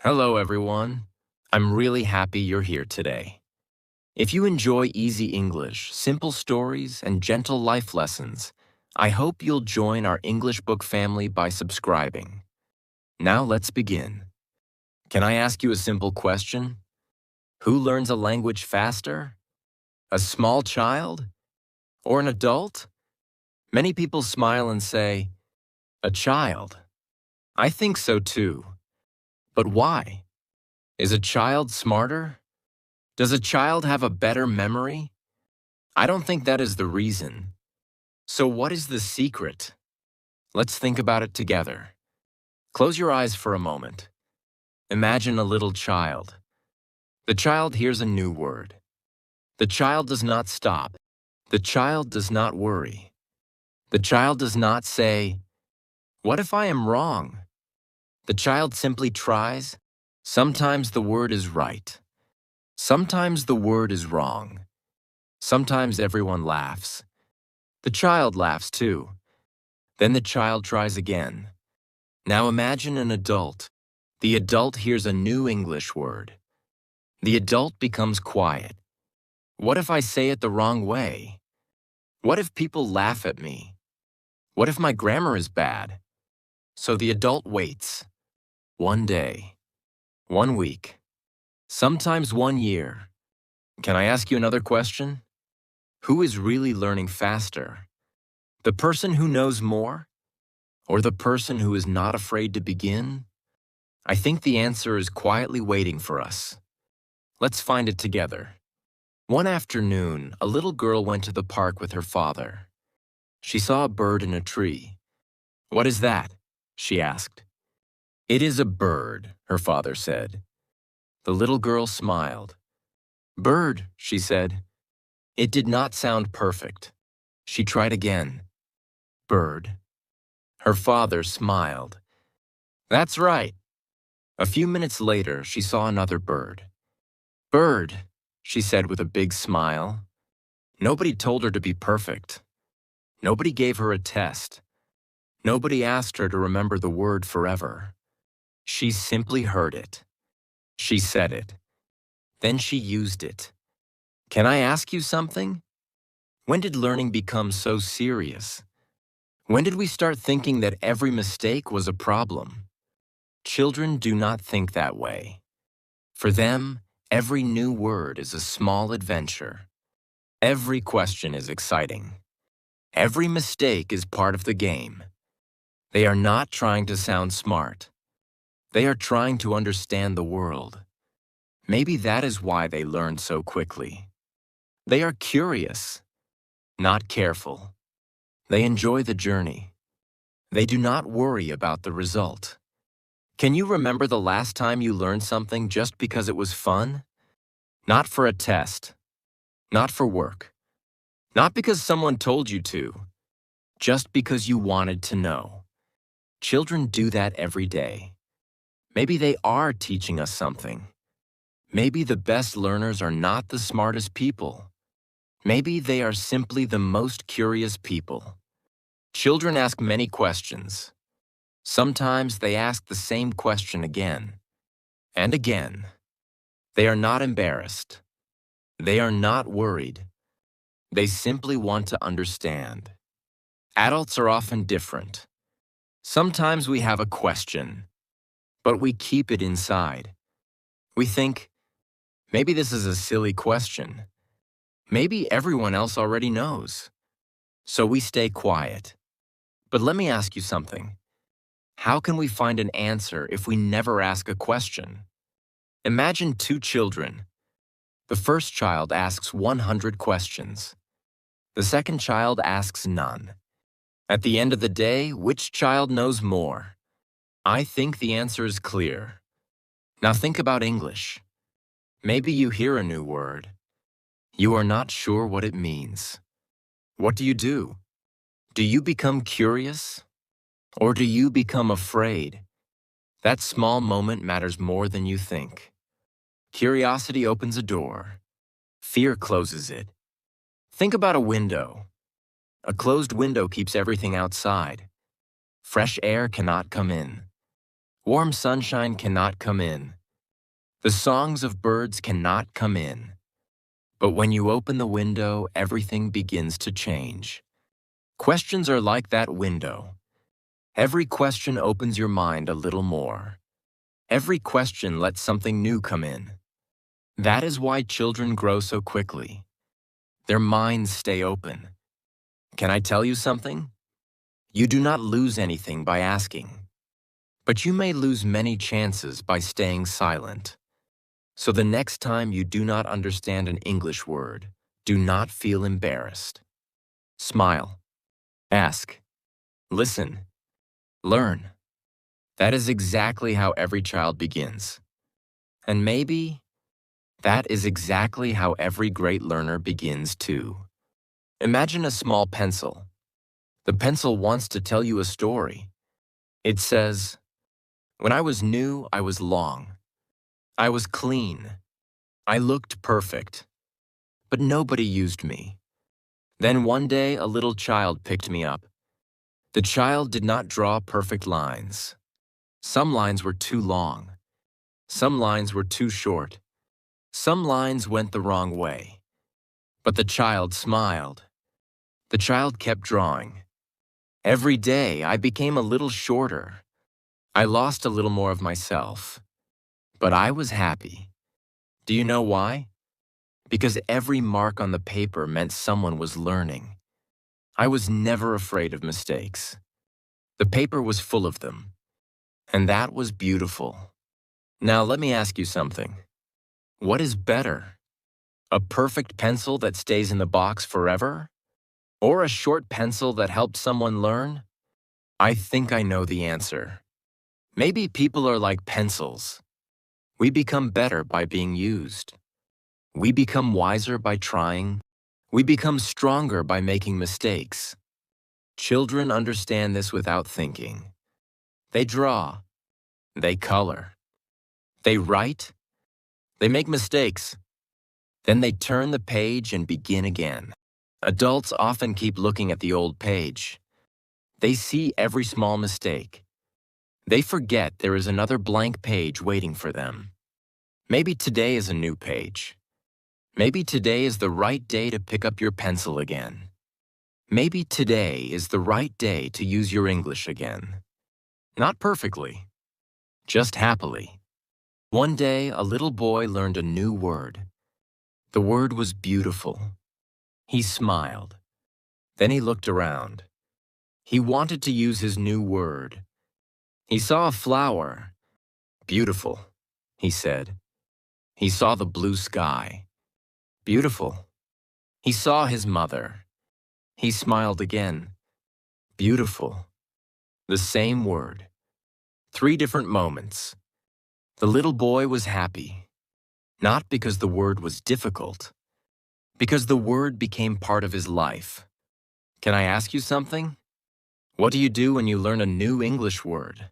Hello, everyone. I'm really happy you're here today. If you enjoy easy English, simple stories, and gentle life lessons, I hope you'll join our English book family by subscribing. Now let's begin. Can I ask you a simple question? Who learns a language faster? A small child? Or an adult? Many people smile and say, a child. I think so too. But why? Is a child smarter? Does a child have a better memory? I don't think that is the reason. So what is the secret? Let's think about it together. Close your eyes for a moment. Imagine a little child. The child hears a new word. The child does not stop. The child does not worry. The child does not say, "What if I am wrong?" The child simply tries. Sometimes the word is right. Sometimes the word is wrong. Sometimes everyone laughs. The child laughs too. Then the child tries again. Now imagine an adult. The adult hears a new English word. The adult becomes quiet. What if I say it the wrong way? What if people laugh at me? What if my grammar is bad? So the adult waits. 1 day, 1 week, sometimes 1 year. Can I ask you another question? Who is really learning faster? The person who knows more? Or the person who is not afraid to begin? I think the answer is quietly waiting for us. Let's find it together. One afternoon, a little girl went to the park with her father. She saw a bird in a tree. "What is that?" she asked. "It is a bird," her father said. The little girl smiled. "Bird," she said. It did not sound perfect. She tried again. "Bird." Her father smiled. "That's right." A few minutes later, she saw another bird. "Bird," she said with a big smile. Nobody told her to be perfect. Nobody gave her a test. Nobody asked her to remember the word forever. She simply heard it. She said it. Then she used it. Can I ask you something? When did learning become so serious? When did we start thinking that every mistake was a problem? Children do not think that way. For them, every new word is a small adventure. Every question is exciting. Every mistake is part of the game. They are not trying to sound smart. They are trying to understand the world. Maybe that is why they learn so quickly. They are curious, not careful. They enjoy the journey. They do not worry about the result. Can you remember the last time you learned something just because it was fun? Not for a test. Not for work. Not because someone told you to. Just because you wanted to know. Children do that every day. Maybe they are teaching us something. Maybe the best learners are not the smartest people. Maybe they are simply the most curious people. Children ask many questions. Sometimes they ask the same question again and again. They are not embarrassed. They are not worried. They simply want to understand. Adults are often different. Sometimes we have a question, but we keep it inside. We think, maybe this is a silly question. Maybe everyone else already knows. So we stay quiet. But let me ask you something. How can we find an answer if we never ask a question? Imagine two children. The first child asks 100 questions. The second child asks none. At the end of the day, which child knows more? I think the answer is clear. Now think about English. Maybe you hear a new word. You are not sure what it means. What do you do? Do you become curious? Or do you become afraid? That small moment matters more than you think. Curiosity opens a door. Fear closes it. Think about a window. A closed window keeps everything outside. Fresh air cannot come in. Warm sunshine cannot come in. The songs of birds cannot come in. But when you open the window, everything begins to change. Questions are like that window. Every question opens your mind a little more. Every question lets something new come in. That is why children grow so quickly. Their minds stay open. Can I tell you something? You do not lose anything by asking, but you may lose many chances by staying silent. So the next time you do not understand an English word, do not feel embarrassed. Smile. Ask. Listen. Learn. That is exactly how every child begins. And maybe that is exactly how every great learner begins too. Imagine a small pencil. The pencil wants to tell you a story. It says, "When I was new, I was long. I was clean. I looked perfect. But nobody used me. Then one day, a little child picked me up. The child did not draw perfect lines. Some lines were too long. Some lines were too short. Some lines went the wrong way. But the child smiled. The child kept drawing. Every day, I became a little shorter. I lost a little more of myself. But I was happy. Do you know why? Because every mark on the paper meant someone was learning. I was never afraid of mistakes. The paper was full of them. And that was beautiful. Now let me ask you something. What is better? A perfect pencil that stays in the box forever? Or a short pencil that helped someone learn? I think I know the answer. Maybe people are like pencils. We become better by being used. We become wiser by trying. We become stronger by making mistakes. Children understand this without thinking. They draw. They color. They write. They make mistakes. Then they turn the page and begin again. Adults often keep looking at the old page. They see every small mistake. They forget there is another blank page waiting for them. Maybe today is a new page. Maybe today is the right day to pick up your pencil again. Maybe today is the right day to use your English again. Not perfectly, just happily. One day, a little boy learned a new word. The word was beautiful. He smiled. Then he looked around. He wanted to use his new word. He saw a flower. Beautiful, he said. He saw the blue sky. Beautiful. He saw his mother. He smiled again. Beautiful. The same word. 3 different moments. The little boy was happy. Not because the word was difficult, because the word became part of his life. Can I ask you something? What do you do when you learn a new English word?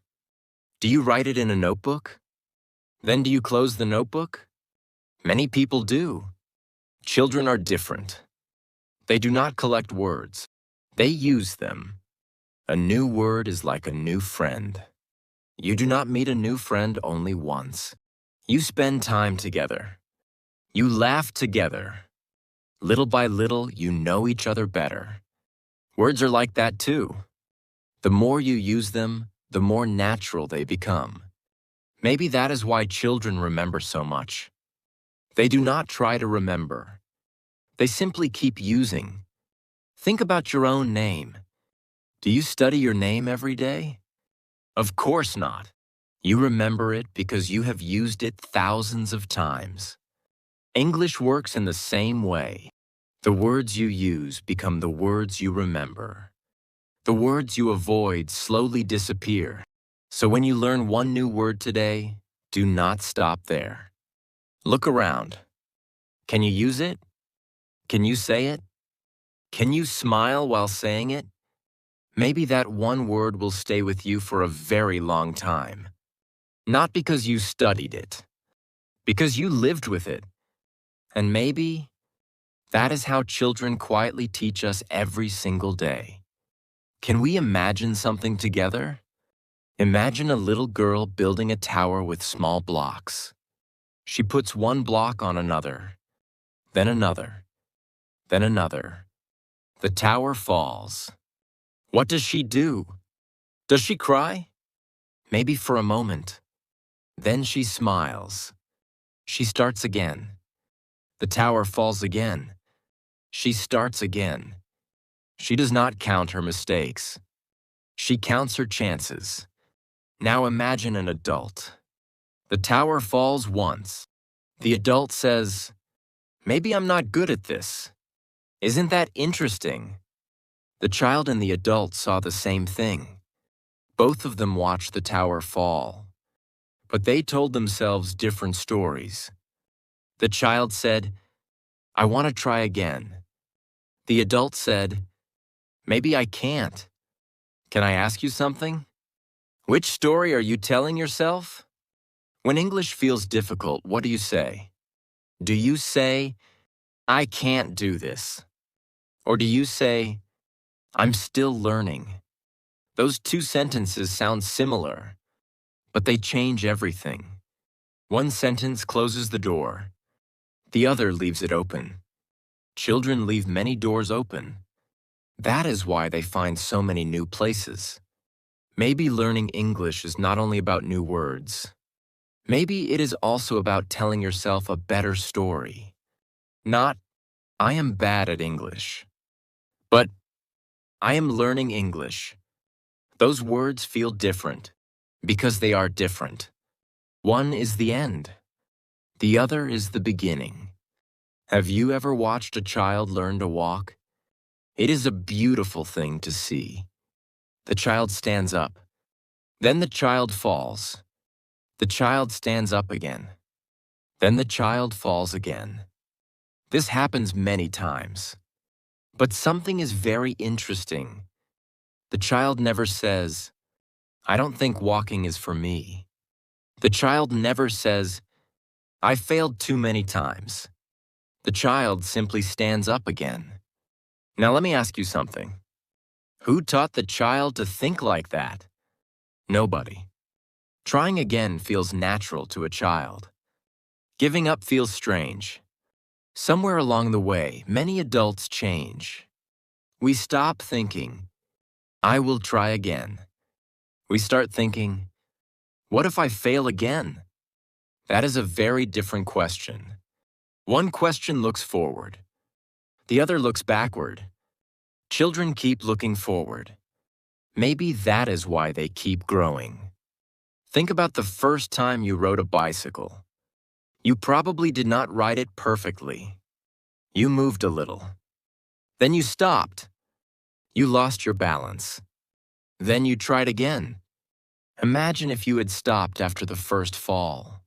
Do you write it in a notebook? Then do you close the notebook? Many people do. Children are different. They do not collect words. They use them. A new word is like a new friend. You do not meet a new friend only once. You spend time together. You laugh together. Little by little, you know each other better. Words are like that too. The more you use them, the more natural they become. Maybe that is why children remember so much. They do not try to remember. They simply keep using. Think about your own name. Do you study your name every day? Of course not. You remember it because you have used it thousands of times. English works in the same way. The words you use become the words you remember. The words you avoid slowly disappear. So when you learn one new word today, do not stop there. Look around. Can you use it? Can you say it? Can you smile while saying it? Maybe that one word will stay with you for a very long time. Not because you studied it, because you lived with it. And maybe that is how children quietly teach us every single day. Can we imagine something together? Imagine a little girl building a tower with small blocks. She puts one block on another, then another, then another. The tower falls. What does she do? Does she cry? Maybe for a moment. Then she smiles. She starts again. The tower falls again. She starts again. She does not count her mistakes. She counts her chances. Now imagine an adult. The tower falls once. The adult says, "Maybe I'm not good at this. Isn't that interesting?" The child and the adult saw the same thing. Both of them watched the tower fall. But they told themselves different stories. The child said, "I want to try again." The adult said, "Maybe I can't. Can I ask you something?" Which story are you telling yourself? When English feels difficult, what do you say? Do you say, "I can't do this"? Or do you say, "I'm still learning"? Those two sentences sound similar, but they change everything. One sentence closes the door. The other leaves it open. Children leave many doors open. That is why they find so many new places. Maybe learning English is not only about new words. Maybe it is also about telling yourself a better story. Not, "I am bad at English," but "I am learning English." Those words feel different because they are different. One is the end. The other is the beginning. Have you ever watched a child learn to walk? It is a beautiful thing to see. The child stands up. Then the child falls. The child stands up again. Then the child falls again. This happens many times. But something is very interesting. The child never says, "I don't think walking is for me." The child never says, "I failed too many times." The child simply stands up again. Now let me ask you something. Who taught the child to think like that? Nobody. Trying again feels natural to a child. Giving up feels strange. Somewhere along the way, many adults change. We stop thinking, "I will try again." We start thinking, "What if I fail again?" That is a very different question. One question looks forward. The other looks backward. Children keep looking forward. Maybe that is why they keep growing. Think about the first time you rode a bicycle. You probably did not ride it perfectly. You moved a little. Then you stopped. You lost your balance. Then you tried again. Imagine if you had stopped after the first fall.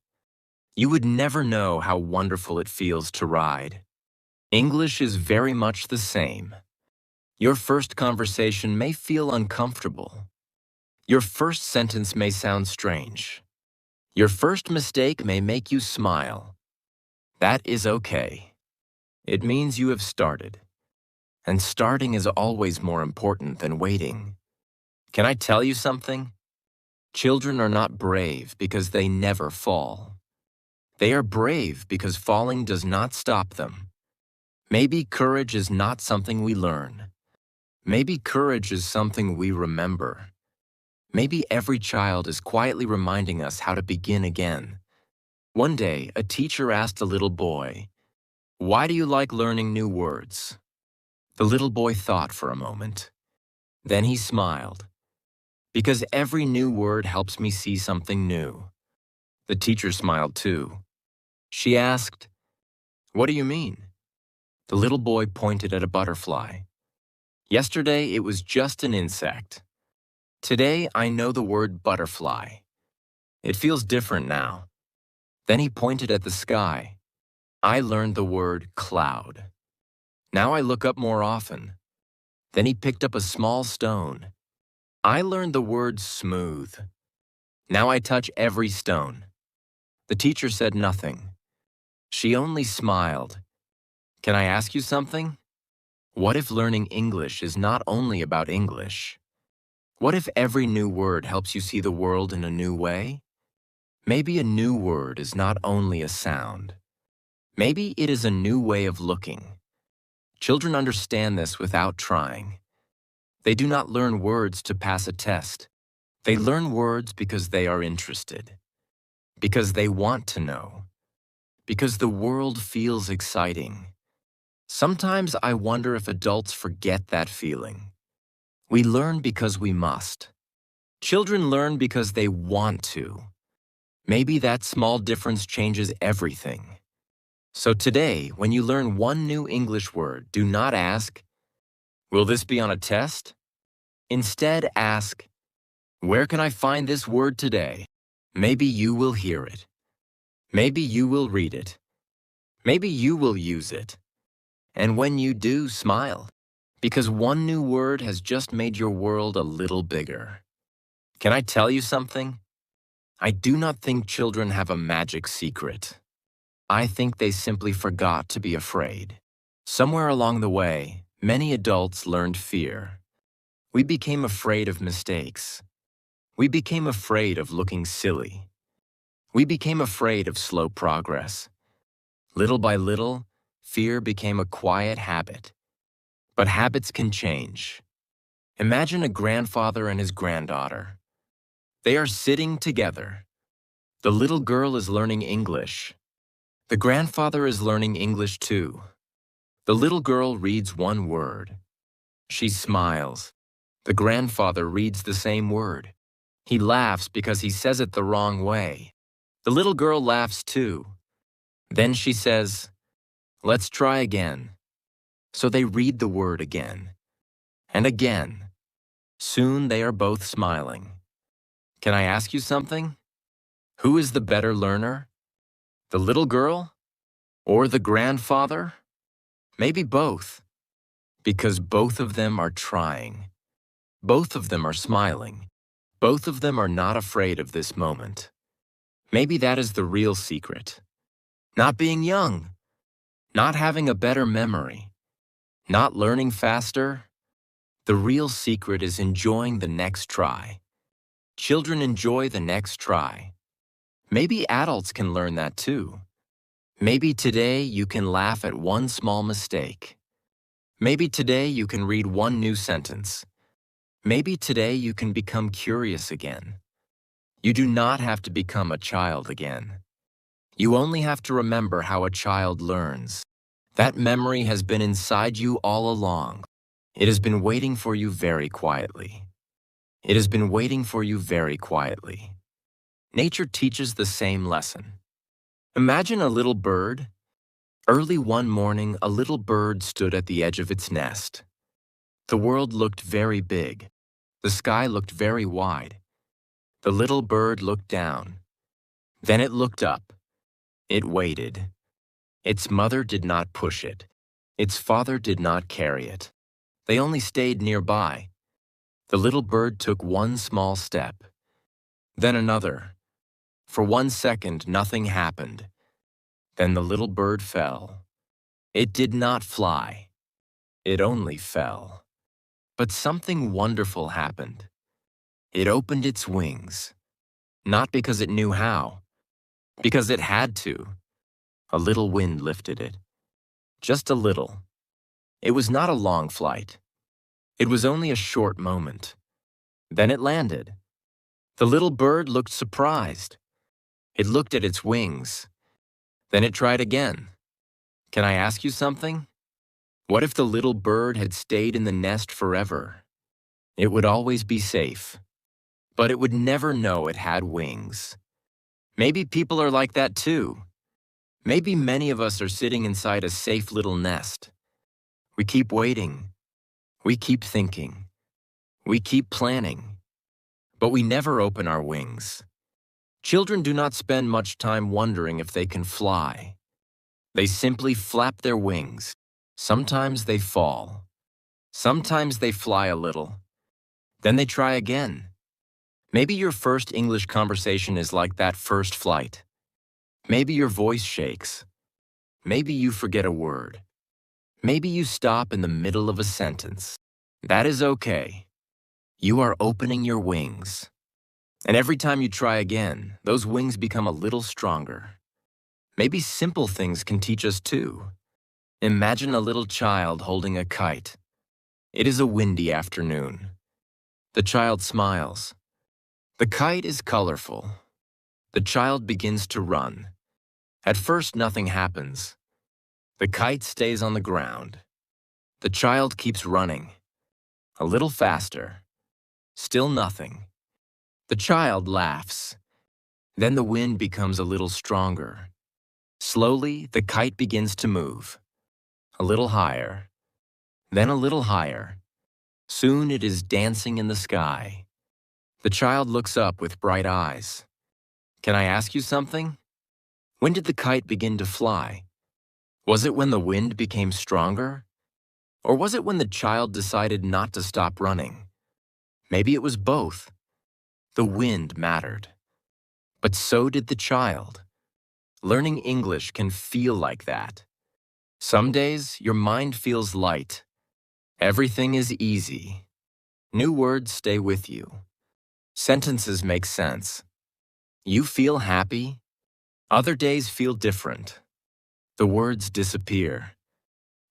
You would never know how wonderful it feels to ride. English is very much the same. Your first conversation may feel uncomfortable. Your first sentence may sound strange. Your first mistake may make you smile. That is okay. It means you have started. And starting is always more important than waiting. Can I tell you something? Children are not brave because they never fall. They are brave because falling does not stop them. Maybe courage is not something we learn. Maybe courage is something we remember. Maybe every child is quietly reminding us how to begin again. One day, a teacher asked a little boy, "Why do you like learning new words?" The little boy thought for a moment. Then he smiled. "Because every new word helps me see something new." The teacher smiled too. She asked, "What do you mean?" The little boy pointed at a butterfly. "Yesterday it was just an insect. Today I know the word butterfly. It feels different now." Then he pointed at the sky. "I learned the word cloud. Now I look up more often." Then he picked up a small stone. "I learned the word smooth. Now I touch every stone." The teacher said nothing. She only smiled. Can I ask you something? What if learning English is not only about English? What if every new word helps you see the world in a new way? Maybe a new word is not only a sound. Maybe it is a new way of looking. Children understand this without trying. They do not learn words to pass a test. They learn words because they are interested, because they want to know, because the world feels exciting. Sometimes I wonder if adults forget that feeling. We learn because we must. Children learn because they want to. Maybe that small difference changes everything. So today, when you learn one new English word, do not ask, "Will this be on a test?" Instead, ask, "Where can I find this word today?" Maybe you will hear it. Maybe you will read it. Maybe you will use it. And when you do, smile, because one new word has just made your world a little bigger. Can I tell you something? I do not think children have a magic secret. I think they simply forgot to be afraid. Somewhere along the way, many adults learned fear. We became afraid of mistakes. We became afraid of looking silly. We became afraid of slow progress. Little by little, fear became a quiet habit. But habits can change. Imagine a grandfather and his granddaughter. They are sitting together. The little girl is learning English. The grandfather is learning English too. The little girl reads one word. She smiles. The grandfather reads the same word. He laughs because he says it the wrong way. The little girl laughs too. Then she says, "Let's try again." So they read the word again. And again. Soon they are both smiling. Can I ask you something? Who is the better learner? The little girl? Or the grandfather? Maybe both. Because both of them are trying. Both of them are smiling. Both of them are not afraid of this moment. Maybe that is the real secret. Not being young. Not having a better memory. Not learning faster. The real secret is enjoying the next try. Children enjoy the next try. Maybe adults can learn that too. Maybe today you can laugh at one small mistake. Maybe today you can read one new sentence. Maybe today you can become curious again. You do not have to become a child again. You only have to remember how a child learns. That memory has been inside you all along. It has been waiting for you very quietly. It has been waiting for you very quietly. Nature teaches the same lesson. Imagine a little bird. Early one morning, a little bird stood at the edge of its nest. The world looked very big. The sky looked very wide. The little bird looked down. Then it looked up. It waited. Its mother did not push it. Its father did not carry it. They only stayed nearby. The little bird took one small step. Then another. For 1 second, nothing happened. Then the little bird fell. It did not fly. It only fell. But something wonderful happened. It opened its wings. Not because it knew how, because it had to. A little wind lifted it. Just a little. It was not a long flight. It was only a short moment. Then it landed. The little bird looked surprised. It looked at its wings. Then it tried again. Can I ask you something? What if the little bird had stayed in the nest forever? It would always be safe. But it would never know it had wings. Maybe people are like that too. Maybe many of us are sitting inside a safe little nest. We keep waiting. We keep thinking. We keep planning. But we never open our wings. Children do not spend much time wondering if they can fly. They simply flap their wings. Sometimes they fall. Sometimes they fly a little. Then they try again. Maybe your first English conversation is like that first flight. Maybe your voice shakes. Maybe you forget a word. Maybe you stop in the middle of a sentence. That is okay. You are opening your wings. And every time you try again, those wings become a little stronger. Maybe simple things can teach us too. Imagine a little child holding a kite. It is a windy afternoon. The child smiles. The kite is colorful. The child begins to run. At first, nothing happens. The kite stays on the ground. The child keeps running. A little faster. Still nothing. The child laughs. Then the wind becomes a little stronger. Slowly, the kite begins to move. A little higher. Then a little higher. Soon it is dancing in the sky. The child looks up with bright eyes. Can I ask you something? When did the kite begin to fly? Was it when the wind became stronger? Or was it when the child decided not to stop running? Maybe it was both. The wind mattered. But so did the child. Learning English can feel like that. Some days, your mind feels light. Everything is easy. New words stay with you. Sentences make sense. You feel happy. Other days feel different. The words disappear.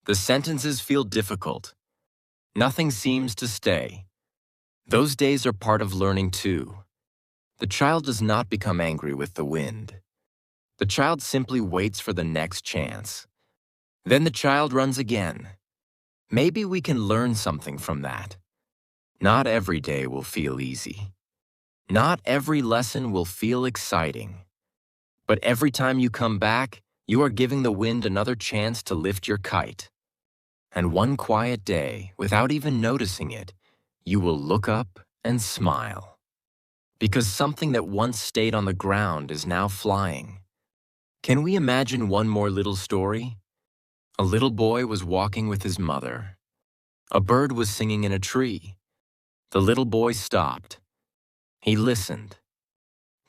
The sentences feel difficult. Nothing seems to stay. Those days are part of learning too. The child does not become angry with the wind. The child simply waits for the next chance. Then the child runs again. Maybe we can learn something from that. Not every day will feel easy. Not every lesson will feel exciting. But every time you come back, you are giving the wind another chance to lift your kite. And one quiet day, without even noticing it, you will look up and smile. Because something that once stayed on the ground is now flying. Can we imagine one more little story? A little boy was walking with his mother. A bird was singing in a tree. The little boy stopped. He listened.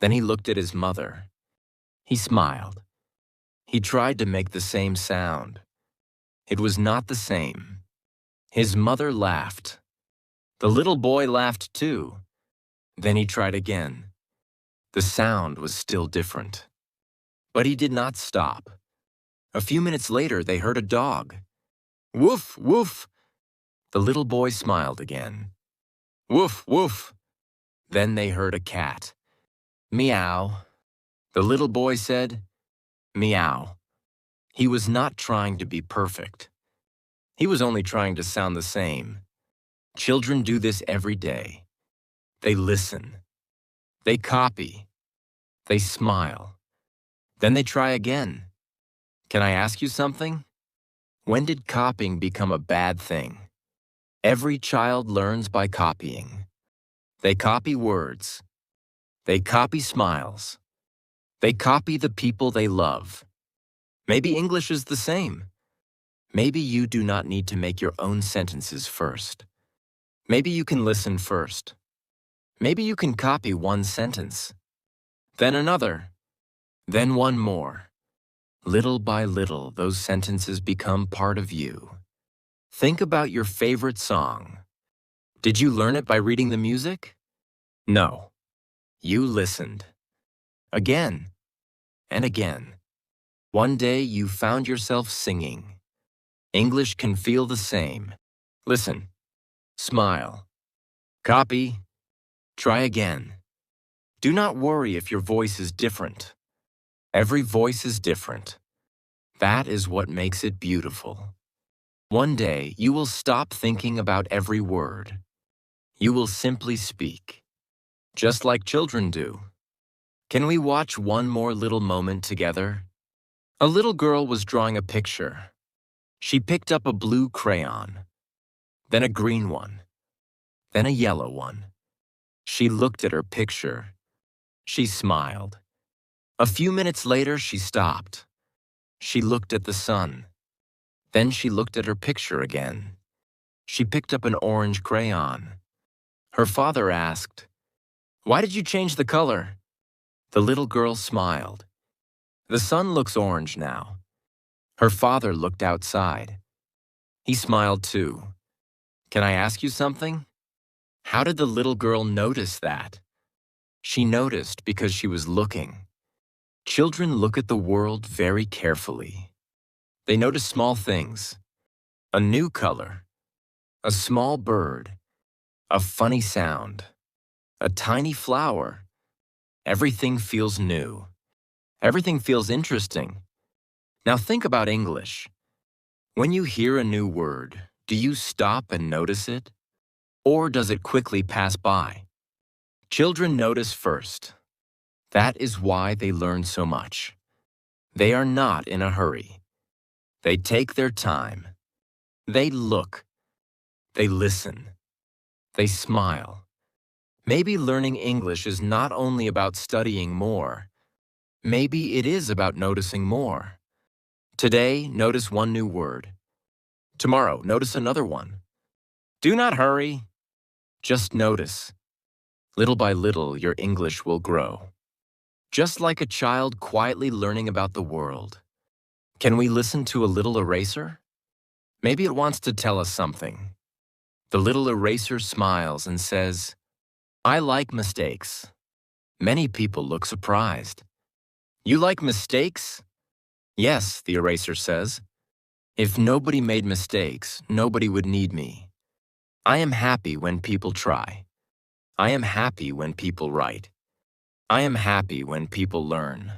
Then he looked at his mother. He smiled. He tried to make the same sound. It was not the same. His mother laughed. The little boy laughed too. Then he tried again. The sound was still different. But he did not stop. A few minutes later, they heard a dog. Woof, woof. The little boy smiled again. Woof, woof. Then they heard a cat. Meow. The little boy said, meow. He was not trying to be perfect. He was only trying to sound the same. Children do this every day. They listen. They copy. They smile. Then they try again. Can I ask you something? When did copying become a bad thing? Every child learns by copying. They copy words. They copy smiles. They copy the people they love. Maybe English is the same. Maybe you do not need to make your own sentences first. Maybe you can listen first. Maybe you can copy one sentence, then another, then one more. Little by little, those sentences become part of you. Think about your favorite song. Did you learn it by reading the music? No. You listened. Again and again. One day you found yourself singing. English can feel the same. Listen. Smile. Copy. Try again. Do not worry if your voice is different. Every voice is different. That is what makes it beautiful. One day, you will stop thinking about every word. You will simply speak, just like children do. Can we watch one more little moment together? A little girl was drawing a picture. She picked up a blue crayon, then a green one, then a yellow one. She looked at her picture. She smiled. A few minutes later, she stopped. She looked at the sun. Then she looked at her picture again. She picked up an orange crayon. Her father asked, "Why did you change the color?" The little girl smiled. The sun looks orange now. Her father looked outside. He smiled too. Can I ask you something? How did the little girl notice that? She noticed because she was looking. Children look at the world very carefully. They notice small things, a new color, a small bird, a funny sound, a tiny flower. Everything feels new. Everything feels interesting. Now think about English. When you hear a new word, do you stop and notice it? Or does it quickly pass by? Children notice first. That is why they learn so much. They are not in a hurry. They take their time. They look. They listen. They smile. Maybe learning English is not only about studying more. Maybe it is about noticing more. Today, notice one new word. Tomorrow, notice another one. Do not hurry. Just notice. Little by little, your English will grow. Just like a child quietly learning about the world. Can we listen to a little eraser? Maybe it wants to tell us something. The little eraser smiles and says, I like mistakes. Many people look surprised. You like mistakes? Yes, the eraser says. If nobody made mistakes, nobody would need me. I am happy when people try. I am happy when people write. I am happy when people learn.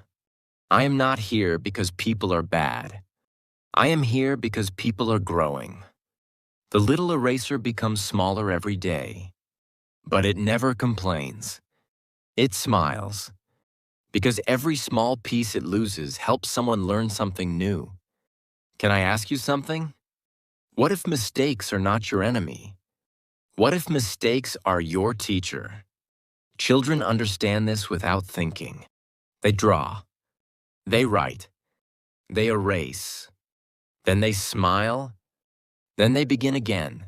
I am not here because people are bad. I am here because people are growing. The little eraser becomes smaller every day, but it never complains. It smiles, because every small piece it loses helps someone learn something new. Can I ask you something? What if mistakes are not your enemy? What if mistakes are your teacher? Children understand this without thinking. They draw. They write. They erase. Then they smile. Then they begin again.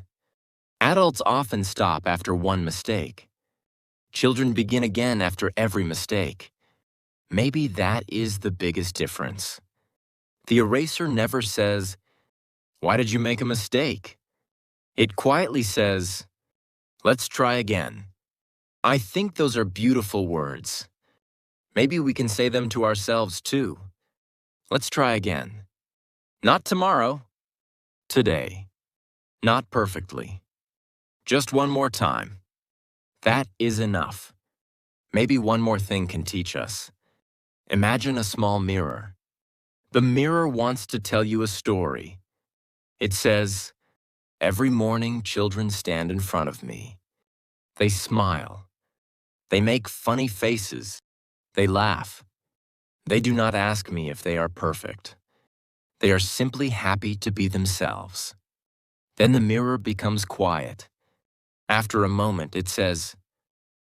Adults often stop after one mistake. Children begin again after every mistake. Maybe that is the biggest difference. The eraser never says, why did you make a mistake? It quietly says, let's try again. I think those are beautiful words. Maybe we can say them to ourselves too. Let's try again. Not tomorrow. Today. Not perfectly. Just one more time. That is enough. Maybe one more thing can teach us. Imagine a small mirror. The mirror wants to tell you a story. It says, every morning children stand in front of me. They smile. They make funny faces. They laugh. They do not ask me if they are perfect. They are simply happy to be themselves. Then the mirror becomes quiet. After a moment, it says,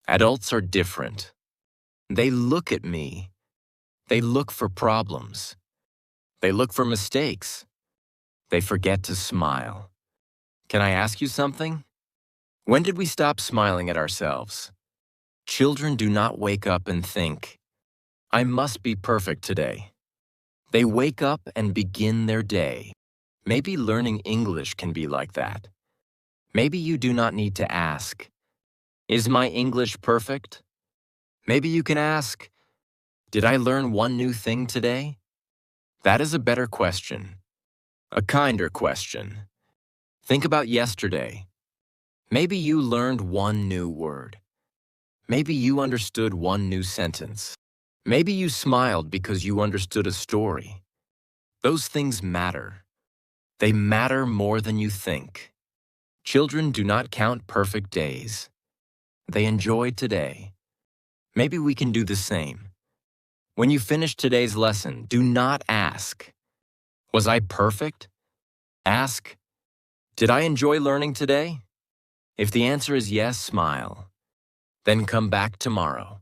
adults are different. They look at me. They look for problems. They look for mistakes. They forget to smile. Can I ask you something? When did we stop smiling at ourselves? Children do not wake up and think, I must be perfect today. They wake up and begin their day. Maybe learning English can be like that. Maybe you do not need to ask, is my English perfect? Maybe you can ask, did I learn one new thing today? That is a better question, a kinder question. Think about yesterday. Maybe you learned one new word. Maybe you understood one new sentence. Maybe you smiled because you understood a story. Those things matter. They matter more than you think. Children do not count perfect days. They enjoy today. Maybe we can do the same. When you finish today's lesson, do not ask, was I perfect? Ask, did I enjoy learning today? If the answer is yes, smile. Then come back tomorrow.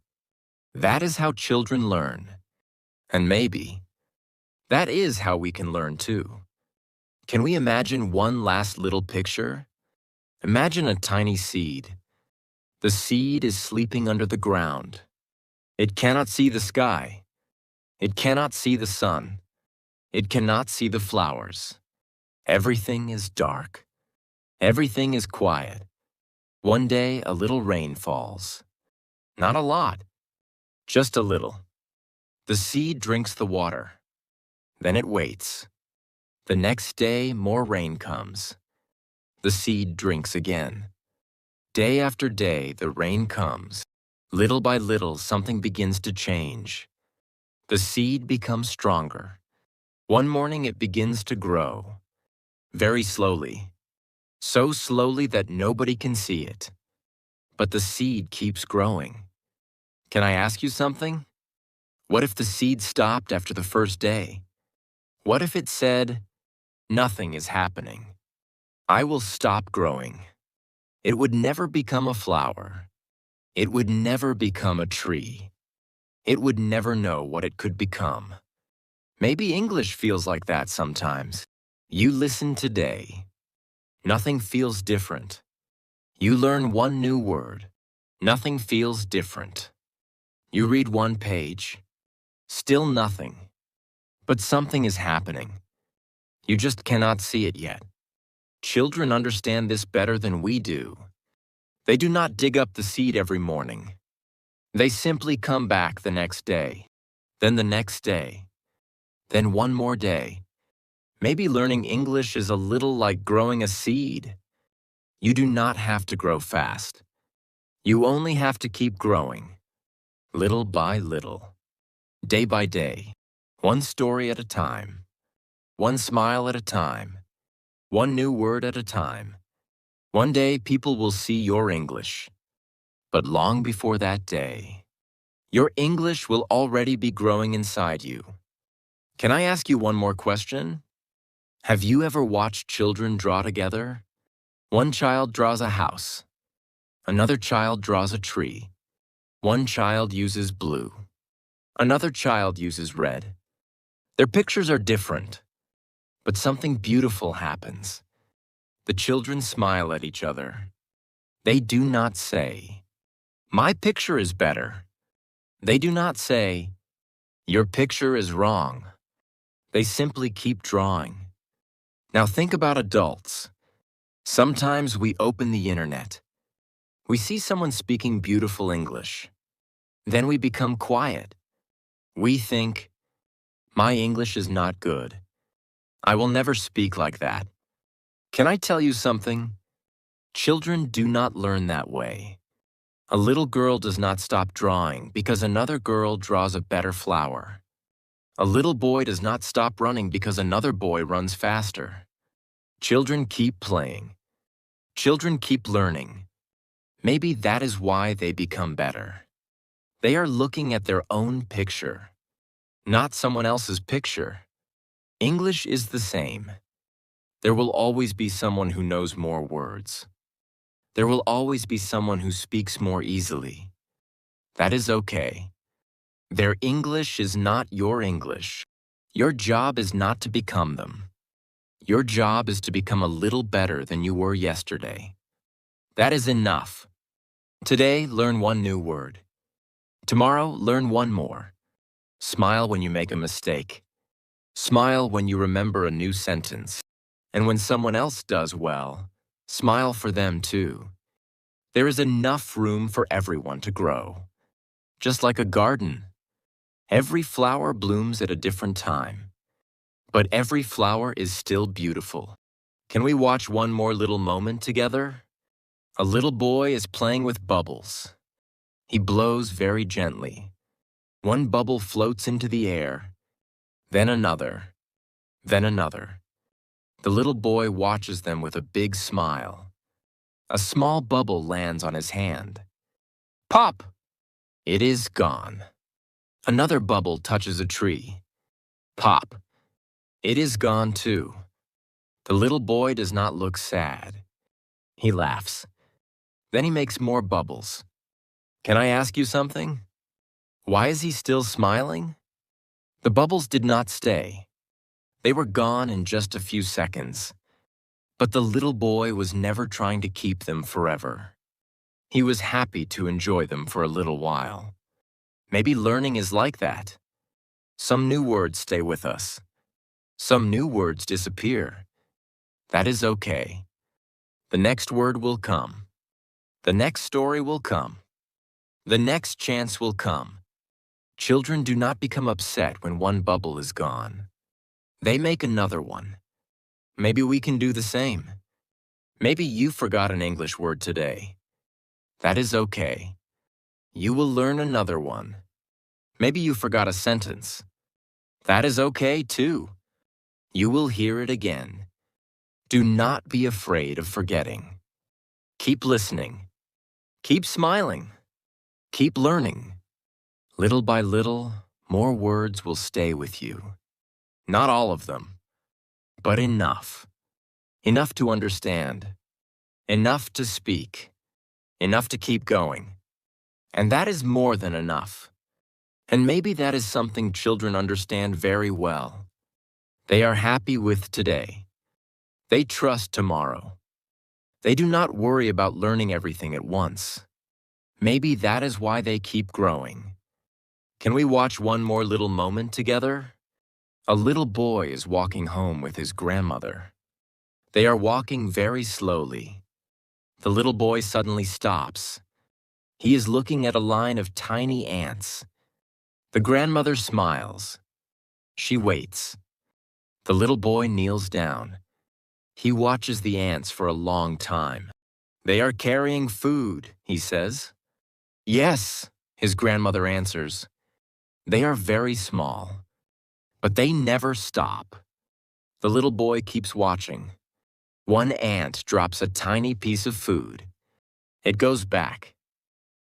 That is how children learn. And maybe that is how we can learn too. Can we imagine one last little picture? Imagine a tiny seed. The seed is sleeping under the ground. It cannot see the sky. It cannot see the sun. It cannot see the flowers. Everything is dark. Everything is quiet. One day, a little rain falls. Not a lot, just a little. The seed drinks the water. Then it waits. The next day, more rain comes. The seed drinks again. Day after day, the rain comes. Little by little, something begins to change. The seed becomes stronger. One morning, it begins to grow. Very slowly. So slowly that nobody can see it. But the seed keeps growing. Can I ask you something? What if the seed stopped after the first day? What if it said, "Nothing is happening. I will stop growing"? It would never become a flower. It would never become a tree. It would never know what it could become. Maybe English feels like that sometimes. You listen today. Nothing feels different. You learn one new word. Nothing feels different. You read one page. Still nothing. But something is happening. You just cannot see it yet. Children understand this better than we do. They do not dig up the seed every morning. They simply come back the next day, then the next day, then one more day. Maybe learning English is a little like growing a seed. You do not have to grow fast. You only have to keep growing, little by little, day by day, one story at a time, one smile at a time, one new word at a time. One day people will see your English. But long before that day, your English will already be growing inside you. Can I ask you one more question? Have you ever watched children draw together? One child draws a house. Another child draws a tree. One child uses blue. Another child uses red. Their pictures are different, but something beautiful happens. The children smile at each other. They do not say, "My picture is better." They do not say, "Your picture is wrong." They simply keep drawing. Now think about adults. Sometimes we open the internet. We see someone speaking beautiful English. Then we become quiet. We think, "My English is not good. I will never speak like that." Can I tell you something? Children do not learn that way. A little girl does not stop drawing because another girl draws a better flower. A little boy does not stop running because another boy runs faster. Children keep playing. Children keep learning. Maybe that is why they become better. They are looking at their own picture, not someone else's picture. English is the same. There will always be someone who knows more words. There will always be someone who speaks more easily. That is okay. Their English is not your English. Your job is not to become them. Your job is to become a little better than you were yesterday. That is enough. Today, learn one new word. Tomorrow, learn one more. Smile when you make a mistake. Smile when you remember a new sentence. And when someone else does well, smile for them too. There is enough room for everyone to grow. Just like a garden. Every flower blooms at a different time. But every flower is still beautiful. Can we watch one more little moment together? A little boy is playing with bubbles. He blows very gently. One bubble floats into the air, then another, then another. The little boy watches them with a big smile. A small bubble lands on his hand. Pop! It is gone. Another bubble touches a tree. Pop! It is gone too. The little boy does not look sad. He laughs. Then he makes more bubbles. Can I ask you something? Why is he still smiling? The bubbles did not stay. They were gone in just a few seconds. But the little boy was never trying to keep them forever. He was happy to enjoy them for a little while. Maybe learning is like that. Some new words stay with us. Some new words disappear. That is okay. The next word will come. The next story will come. The next chance will come. Children do not become upset when one bubble is gone. They make another one. Maybe we can do the same. Maybe you forgot an English word today. That is okay. You will learn another one. Maybe you forgot a sentence. That is okay too. You will hear it again. Do not be afraid of forgetting. Keep listening. Keep smiling. Keep learning. Little by little, more words will stay with you. Not all of them, but enough. Enough to understand. Enough to speak. Enough to keep going. And that is more than enough. And maybe that is something children understand very well. They are happy with today. They trust tomorrow. They do not worry about learning everything at once. Maybe that is why they keep growing. Can we watch one more little moment together? A little boy is walking home with his grandmother. They are walking very slowly. The little boy suddenly stops. He is looking at a line of tiny ants. The grandmother smiles. She waits. The little boy kneels down. He watches the ants for a long time. They are carrying food, he says. Yes, his grandmother answers. They are very small, but they never stop. The little boy keeps watching. One ant drops a tiny piece of food. It goes back.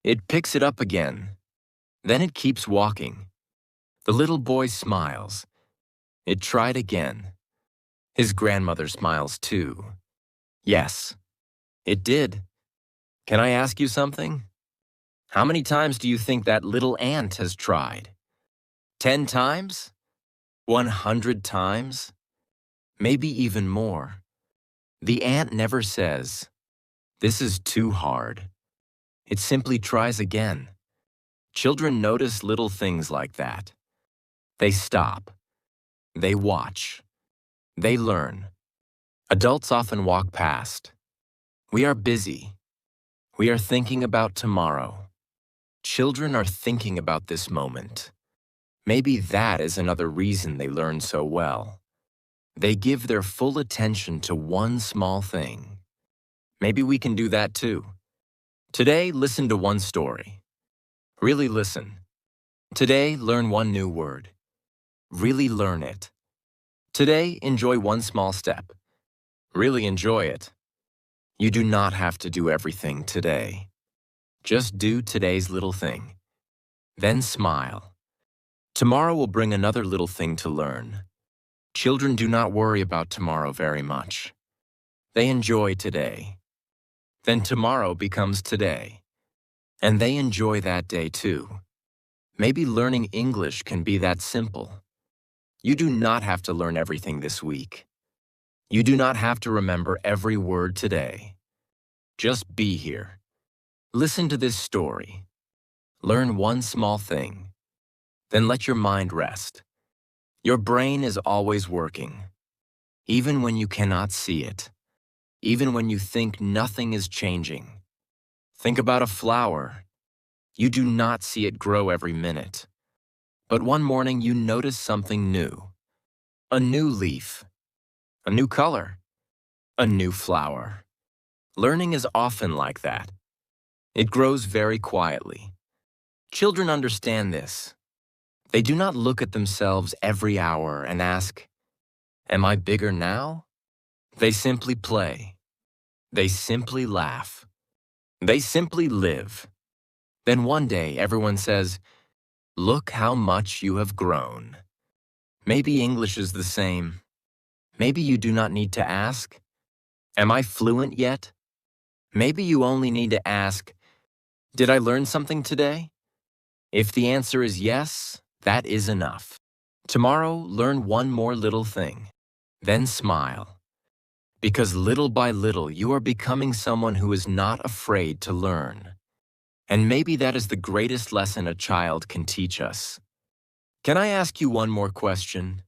It picks it up again. Then it keeps walking. The little boy smiles. It tried again. His grandmother smiles too. Yes, it did. Can I ask you something? How many times do you think that little ant has tried? 10 times? 100 times? Maybe even more. The ant never says, "This is too hard." It simply tries again. Children notice little things like that. They stop. They watch. They learn. Adults often walk past. We are busy. We are thinking about tomorrow. Children are thinking about this moment. Maybe that is another reason they learn so well. They give their full attention to one small thing. Maybe we can do that too. Today, listen to one story. Really listen. Today, learn one new word. Really learn it. Today, enjoy one small step. Really enjoy it. You do not have to do everything today. Just do today's little thing. Then smile. Tomorrow will bring another little thing to learn. Children do not worry about tomorrow very much. They enjoy today. Then tomorrow becomes today. And they enjoy that day too. Maybe learning English can be that simple. You do not have to learn everything this week. You do not have to remember every word today. Just be here. Listen to this story. Learn one small thing. Then let your mind rest. Your brain is always working, even when you cannot see it, even when you think nothing is changing. Think about a flower. You do not see it grow every minute. But one morning you notice something new. A new leaf. A new color. A new flower. Learning is often like that. It grows very quietly. Children understand this. They do not look at themselves every hour and ask, "Am I bigger now?" They simply play. They simply laugh. They simply live. Then one day everyone says, "Look how much you have grown." Maybe English is the same. Maybe you do not need to ask, "Am I fluent yet?" Maybe you only need to ask, "Did I learn something today?" If the answer is yes, that is enough. Tomorrow, learn one more little thing. Then smile. Because little by little, you are becoming someone who is not afraid to learn. And maybe that is the greatest lesson a child can teach us. Can I ask you one more question?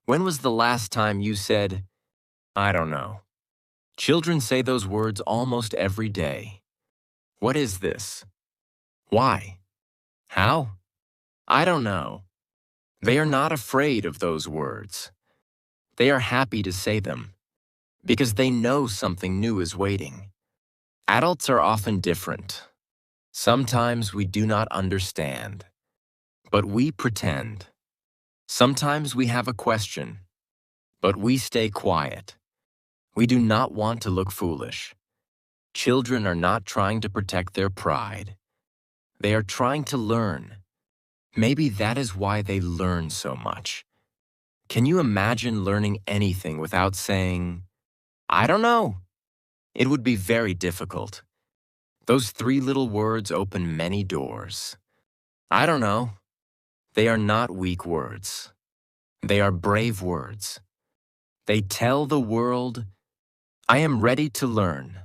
When was the last time you said, "I don't know"? Children say those words almost every day. What is this? Why? How? I don't know. They are not afraid of those words. They are happy to say them because they know something new is waiting. Adults are often different. Sometimes we do not understand, but we pretend. Sometimes we have a question, but we stay quiet. We do not want to look foolish. Children are not trying to protect their pride. They are trying to learn. Maybe that is why they learn so much. Can you imagine learning anything without saying, I don't know? It would be very difficult. Those three little words open many doors. I don't know. They are not weak words. They are brave words. They tell the world, I am ready to learn.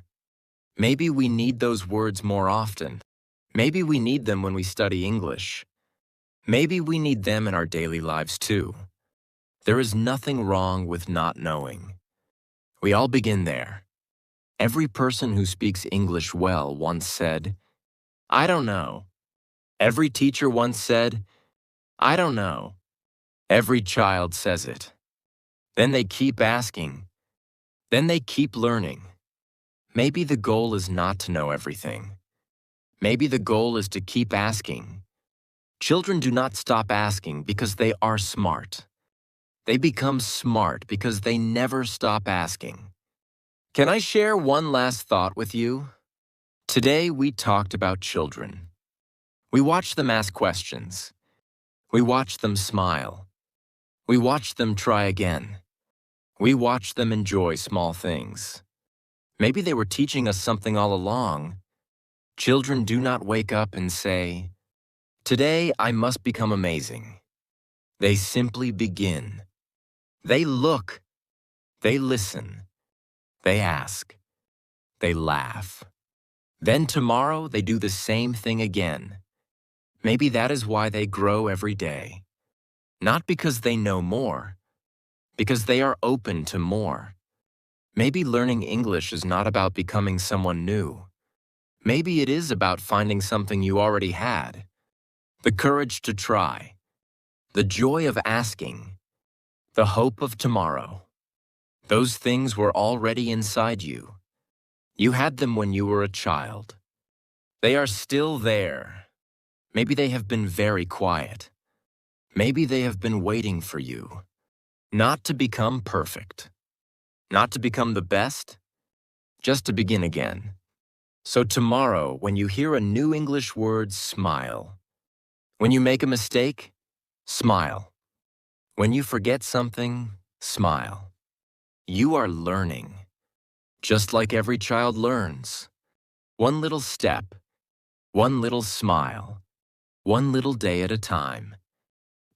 Maybe we need those words more often. Maybe we need them when we study English. Maybe we need them in our daily lives too. There is nothing wrong with not knowing. We all begin there. Every person who speaks English well once said, I don't know. Every teacher once said, I don't know. Every child says it. Then they keep asking. Then they keep learning. Maybe the goal is not to know everything. Maybe the goal is to keep asking. Children do not stop asking because they are smart. They become smart because they never stop asking. Can I share one last thought with you? Today we talked about children. We watched them ask questions. We watched them smile. We watched them try again. We watched them enjoy small things. Maybe they were teaching us something all along. Children do not wake up and say, Today I must become amazing. They simply begin. They look. They listen. They ask. They laugh. Then tomorrow they do the same thing again. Maybe that is why they grow every day. Not because they know more, because they are open to more. Maybe learning English is not about becoming someone new. Maybe it is about finding something you already had. The courage to try. The joy of asking. The hope of tomorrow. Those things were already inside you. You had them when you were a child. They are still there. Maybe they have been very quiet. Maybe they have been waiting for you. Not to become perfect. Not to become the best. Just to begin again. So tomorrow, when you hear a new English word, smile. When you make a mistake, smile. When you forget something, smile. You are learning. Just like every child learns. One little step. One little smile. One little day at a time.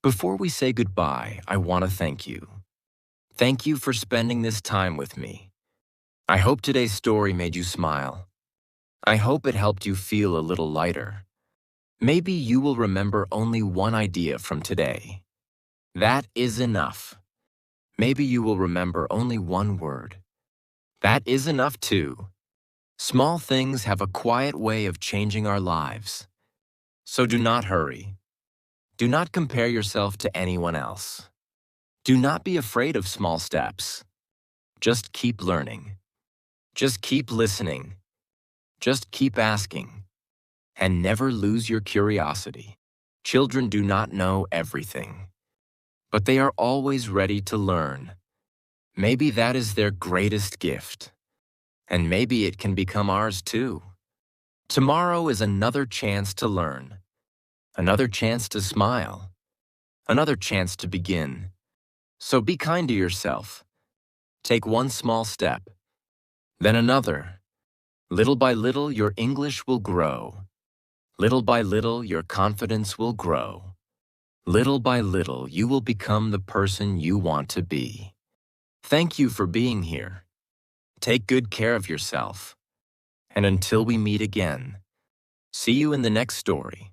Before we say goodbye, I want to thank you. Thank you for spending this time with me. I hope today's story made you smile. I hope it helped you feel a little lighter. Maybe you will remember only one idea from today. That is enough. Maybe you will remember only one word. That is enough too. Small things have a quiet way of changing our lives. So do not hurry. Do not compare yourself to anyone else. Do not be afraid of small steps. Just keep learning. Just keep listening. Just keep asking. And never lose your curiosity. Children do not know everything, but they are always ready to learn. Maybe that is their greatest gift. And maybe it can become ours too. Tomorrow is another chance to learn. Another chance to smile. Another chance to begin. So be kind to yourself. Take one small step, then another. Little by little, your English will grow. Little by little, your confidence will grow. Little by little, you will become the person you want to be. Thank you for being here. Take good care of yourself. And until we meet again, see you in the next story.